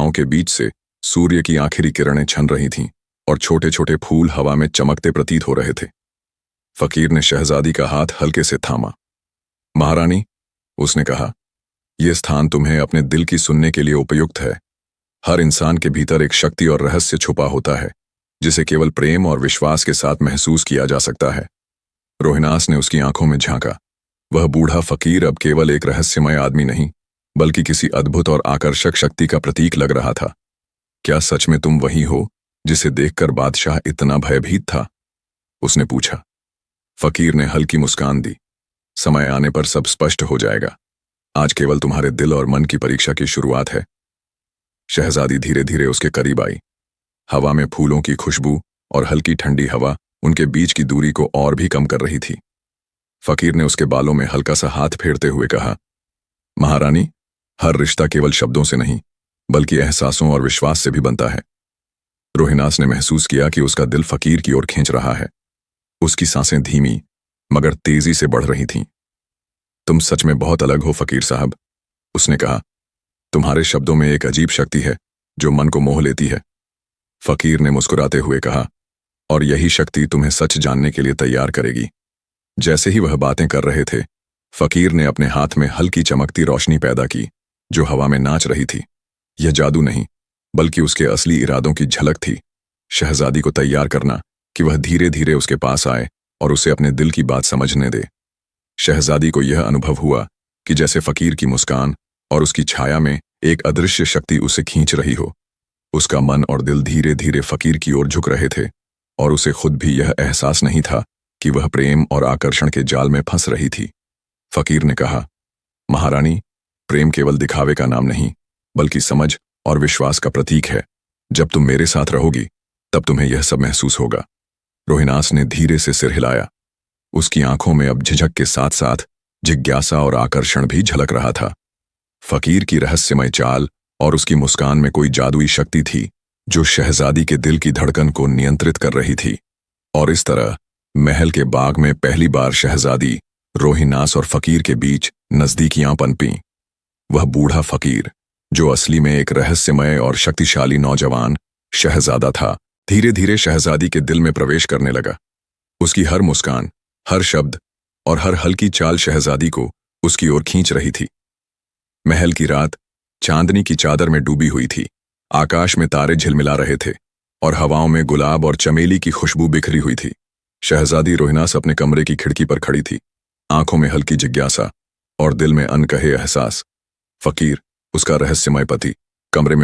हवाओं के बीच से सूर्य की आखिरी किरणें छन रही थीं और छोटे छोटे फूल हवा में चमकते प्रतीत हो रहे थे। फकीर ने शहजादी का हाथ हल्के से थामा। महारानी, उसने कहा, यह स्थान तुम्हें अपने दिल की सुनने के लिए उपयुक्त है। हर इंसान के भीतर एक शक्ति और रहस्य छुपा होता है जिसे केवल प्रेम और विश्वास के साथ महसूस किया जा सकता है। रोहिनास ने उसकी आंखों में झांका। वह बूढ़ा फकीर अब केवल एक रहस्यमय आदमी नहीं, बल्कि किसी अद्भुत और आकर्षक शक्ति का प्रतीक लग रहा था। क्या सच में तुम वही हो जिसे देखकर बादशाह इतना भयभीत था? उसने पूछा। फकीर ने हल्की मुस्कान दी। समय आने पर सब स्पष्ट हो जाएगा। आज केवल तुम्हारे दिल और मन की परीक्षा की शुरुआत है। शहजादी धीरे धीरे उसके करीब आई। हवा में फूलों की खुशबू और हल्की ठंडी हवा उनके बीच की दूरी को और भी कम कर रही थी। फकीर ने उसके बालों में हल्का सा हाथ फेरते हुए कहा, महारानी, हर रिश्ता केवल शब्दों से नहीं बल्कि एहसासों और विश्वास से भी बनता है। रोहिनास ने महसूस किया कि उसका दिल फकीर की ओर खींच रहा है। उसकी सांसें धीमी मगर तेजी से बढ़ रही थीं। तुम सच में बहुत अलग हो फकीर साहब, उसने कहा। तुम्हारे शब्दों में एक अजीब शक्ति है जो मन को मोह लेती है। फकीर ने मुस्कुराते हुए कहा, और यही शक्ति तुम्हें सच जानने के लिए तैयार करेगी। जैसे ही वह बातें कर रहे थे, फकीर ने अपने हाथ में हल्की चमकती रोशनी पैदा की जो हवा में नाच रही थी। यह जादू नहीं बल्कि उसके असली इरादों की झलक थी। शहजादी को तैयार करना कि वह धीरे धीरे उसके पास आए और उसे अपने दिल की बात समझने दे। शहजादी को यह अनुभव हुआ कि जैसे फकीर की मुस्कान और उसकी छाया में एक अदृश्य शक्ति उसे खींच रही हो। उसका मन और दिल धीरे धीरे फकीर की ओर झुक रहे थे और उसे खुद भी यह एहसास नहीं था कि वह प्रेम और आकर्षण के जाल में फंस रही थी। फकीर ने कहा, महारानी, प्रेम केवल दिखावे का नाम नहीं बल्कि समझ और विश्वास का प्रतीक है। जब तुम मेरे साथ रहोगी तब तुम्हें यह सब महसूस होगा। रोहिनास ने धीरे से सिर हिलाया। उसकी आंखों में अब झिझक के साथ साथ जिज्ञासा और आकर्षण भी झलक रहा था। फकीर की रहस्यमय चाल और उसकी मुस्कान में कोई जादुई शक्ति थी जो शहजादी के दिल की धड़कन को नियंत्रित कर रही थी। और इस तरह महल के बाग में पहली बार शहजादी, रोहिनास और फकीर के बीच नजदीकियां पनपीं। वह बूढ़ा फकीर, जो असली में एक रहस्यमय और शक्तिशाली नौजवान शहजादा था, धीरे धीरे शहजादी के दिल में प्रवेश करने लगा। उसकी हर मुस्कान, हर शब्द और हर हल्की चाल शहजादी को उसकी ओर खींच रही थी। महल की रात चांदनी की चादर में डूबी हुई थी। आकाश में तारे झिलमिला रहे थे और हवाओं में गुलाब और चमेली की खुशबू बिखरी हुई थी। शहजादी रोहिनास अपने कमरे की खिड़की पर खड़ी थी, आंखों में हल्की जिज्ञासा और दिल में अनकहे एहसास। फकीर, उसका रहस्यमय पति, कमरे में